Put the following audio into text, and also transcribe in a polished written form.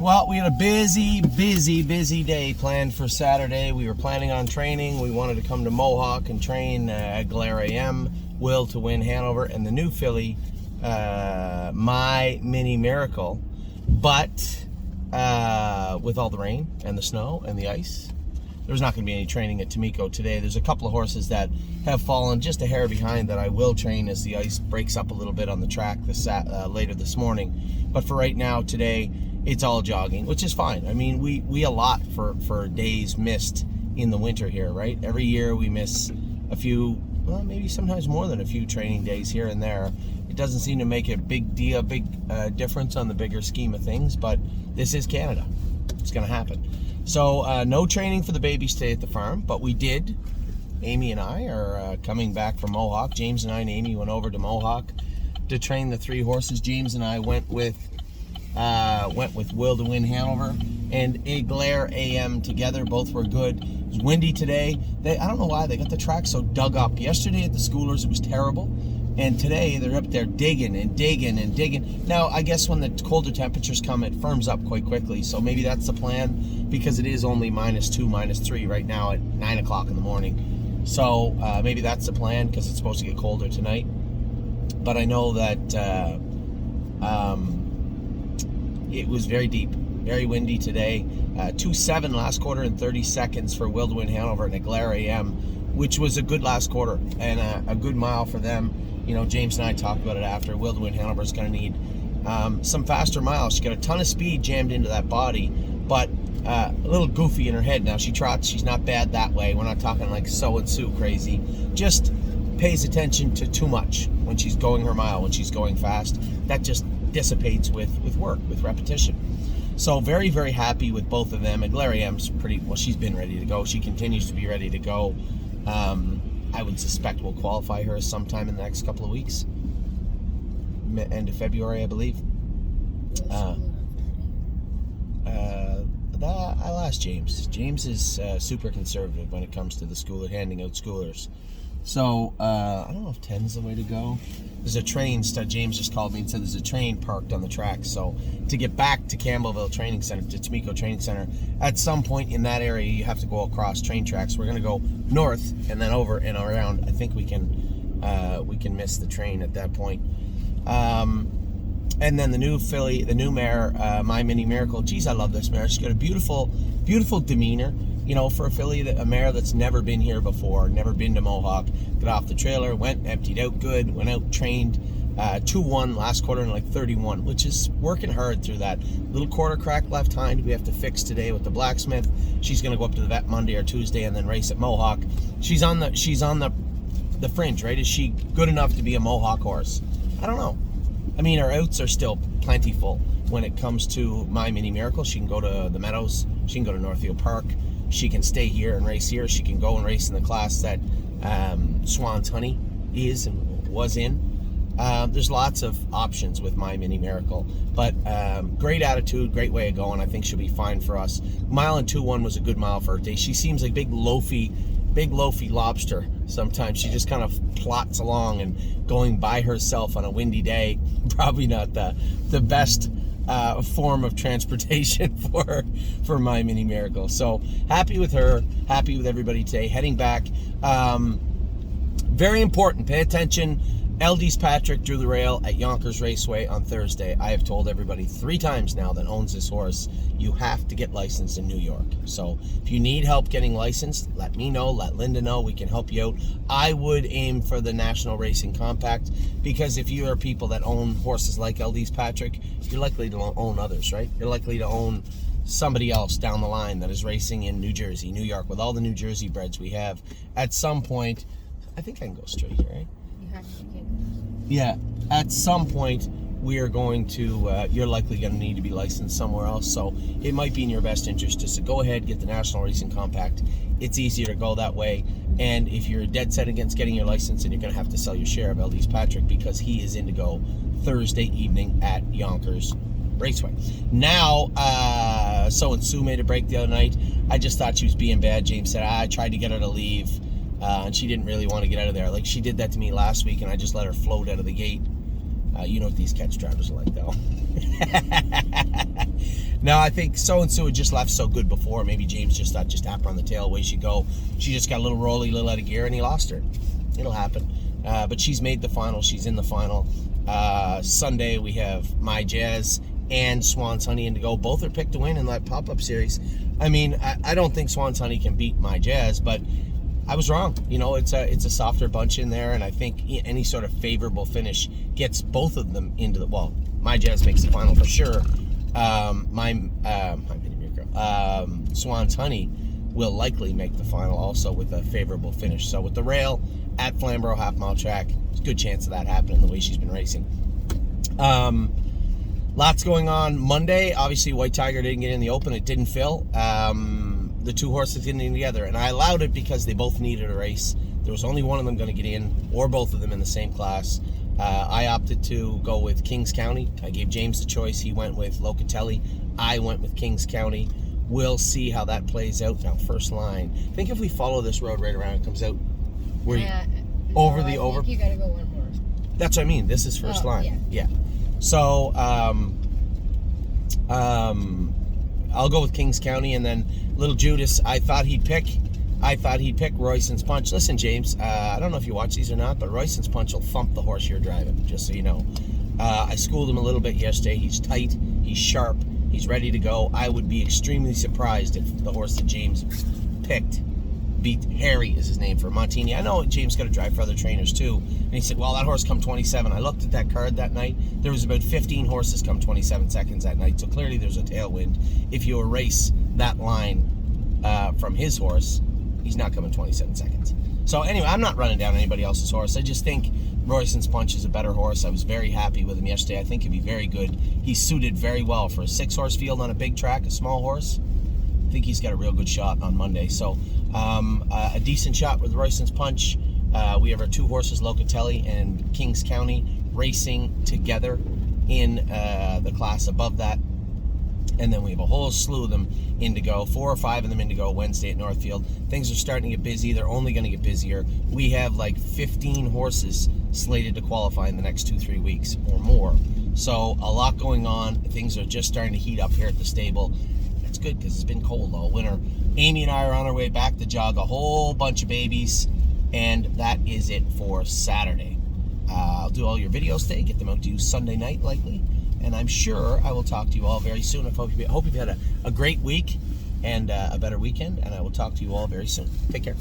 Well, we had a busy day planned for Saturday. We were planning on training. We wanted to come to Mohawk and train at Glare AM, Will to win Hanover, and the new filly, My Mini Miracle. But with all the rain and the snow and the ice, there's not going to be any training at Tamiko today. There's a couple of horses that have fallen just a hair behind that I will train as the ice breaks up a little bit on the track later this morning. But for right now, today, it's all jogging, which is fine. I mean, we allot for days missed in the winter here, right? Every year we miss a few, well, maybe sometimes more than a few training days here and there. It doesn't seem to make a big difference on the bigger scheme of things, but this is Canada. It's going to happen. So no training for the babies today at the farm, but we did. Amy and I are coming back from Mohawk. James and I and Amy went over to Mohawk to train the three horses. James and I went with Will to win Hanover and Glare AM together. Both were good. It was windy today. I don't know why they got the track so dug up. Yesterday at the Schoolers it was terrible, and today they're up there digging and digging and digging. Now I guess when the colder temperatures come, it firms up quite quickly. So maybe that's the plan, because it is only -2, -3 right now at 9 o'clock in the morning. So maybe that's the plan, because it's supposed to get colder tonight. But I know that it was very deep, very windy today. 2.7 last quarter in 30 seconds for Will to win Hanover and a Glare AM, which was a good last quarter and a good mile for them. You know, James and I talked about it after. Will to win Hanover is going to need some faster miles. She's got a ton of speed jammed into that body, but a little goofy in her head. Now she trots, she's not bad that way. We're not talking like So and Sue crazy. Just pays attention to too much when she's going her mile, when she's going fast. That just dissipates with work, with repetition. So very, very happy with both of them. And Glare Am's pretty, well, she's been ready to go. She continues to be ready to go. I would suspect we'll qualify her sometime in the next couple of weeks. End of February, I believe. I'll ask James. James is super conservative when it comes to the school, handing out schoolers. So, I don't know if 10 is the way to go. There's a train, James just called me and said there's a train parked on the track. So, to get back to Campbellville Training Center, to Tamiko Training Center, at some point in that area, you have to go across train tracks. We're going to go north and then over and around. I think we can miss the train at that point. And then the new filly, the new mare, My Mini Miracle. Geez, I love this mare. She's got a beautiful, beautiful demeanor. You know, for a filly, a mare that's never been here before, never been to Mohawk, got off the trailer, went, emptied out good, went out, trained, 2-1 last quarter in like 31, which is working hard through that little quarter crack left hind we have to fix today with the blacksmith. She's going to go up to the vet Monday or Tuesday and then race at Mohawk. She's on the fringe, right? Is she good enough to be a Mohawk horse? I don't know. I mean, her outs are still plentiful when it comes to My Mini Miracle. She can go to the Meadows. She can go to Northfield Park. She can stay here and race here. She can go and race in the class that Swan's Honey is and was in. There's lots of options with My Mini Miracle. But great attitude, great way of going. I think she'll be fine for us. Mile and 2-1 was a good mile for her day. She seems like big loafy lobster sometimes. She just kind of plots along and going by herself on a windy day. Probably not the best form of transportation for My Mini Miracle. So happy with her, happy with everybody today. Heading back, very important, pay attention. Eldies Patrick drew the rail at Yonkers Raceway on Thursday. I have told everybody 3 times now that owns this horse, you have to get licensed in New York. So if you need help getting licensed, let me know, let Linda know, we can help you out. I would aim for the National Racing Compact, because if you are people that own horses like Eldies Patrick, you're likely to own others, right? You're likely to own somebody else down the line that is racing in New Jersey, New York, with all the New Jersey breds we have. At some point, I think I can go straight here, right? Yeah, at some point we are going to, you're likely going to need to be licensed somewhere else. So it might be in your best interest just to go ahead, get the National Racing Compact. It's easier to go that way. And if you're dead set against getting your license, then you're going to have to sell your share of Eldies Patrick, because he is in to go Thursday evening at Yonkers Raceway. Now, So and Sue made a break the other night. I just thought she was being bad. James said, I tried to get her to leave. And she didn't really want to get out of there. Like, she did that to me last week, and I just let her float out of the gate. You know what these catch drivers are like, though. No, I think So and Sue had just left so good before. Maybe James just thought, just tap her on the tail, away she go. She just got a little rolly, a little out of gear, and he lost her. It'll happen. But she's made the final. She's in the final. Sunday we have My Jazz and Swan's Honey Indigo. Both are picked to win in that pop-up series. I mean, I don't think Swan's Honey can beat My Jazz, but I was wrong. You know, it's a softer bunch in there, and I think any sort of favorable finish gets both of them into the, well, My Jazz makes the final for sure. Swan's Honey will likely make the final also with a favorable finish. So with the rail at Flamborough Half Mile Track, there's a good chance of that happening the way she's been racing. Lots going on Monday. Obviously, White Tiger didn't get in the open. It didn't fill. The two horses getting in together, and I allowed it because they both needed a race. There was only one of them going to get in, or both of them in the same class. I opted to go with Kings County. I gave James the choice. He went with Locatelli. I went with Kings County. We'll see how that plays out. Now, first line. I think if we follow this road right around, it comes out where you, over the over. I think you gotta go one more. That's what I mean. This is first line. Yeah. So, I'll go with Kings County, and then Little Judas. I thought he'd pick Royston's Punch. Listen, James, I don't know if you watch these or not, but Royston's Punch will thump the horse you're driving, just so you know. I schooled him a little bit yesterday. He's tight, he's sharp, he's ready to go. I would be extremely surprised if the horse that James picked beat Harry, is his name, for Montini. I know James got to drive for other trainers too. And he said, well, that horse come 27. I looked at that card that night. There was about 15 horses come 27 seconds that night. So clearly there's a tailwind. If you erase that line from his horse, he's not coming 27 seconds. So anyway, I'm not running down anybody else's horse. I just think Royston's Punch is a better horse. I was very happy with him yesterday. I think he'd be very good. He's suited very well for a 6-horse field on a big track, a small horse. I think he's got a real good shot on Monday. So a decent shot with Royston's Punch. We have our two horses, Locatelli and Kings County, racing together in the class above that. And then we have a whole slew of them Indigo, 4 or 5 of them Indigo Wednesday at Northfield. Things are starting to get busy. They're only going to get busier. We have like 15 horses slated to qualify in the next 2-3 weeks or more. So a lot going on. Things are just starting to heat up here at the stable. It's good because it's been cold all winter. Amy and I are on our way back to jog a whole bunch of babies, and that is it for Saturday. I'll do all your videos today, get them out to you Sunday night likely, and I'm sure I will talk to you all very soon. I hope you've had a great week and a better weekend, and I will talk to you all very soon. Take care.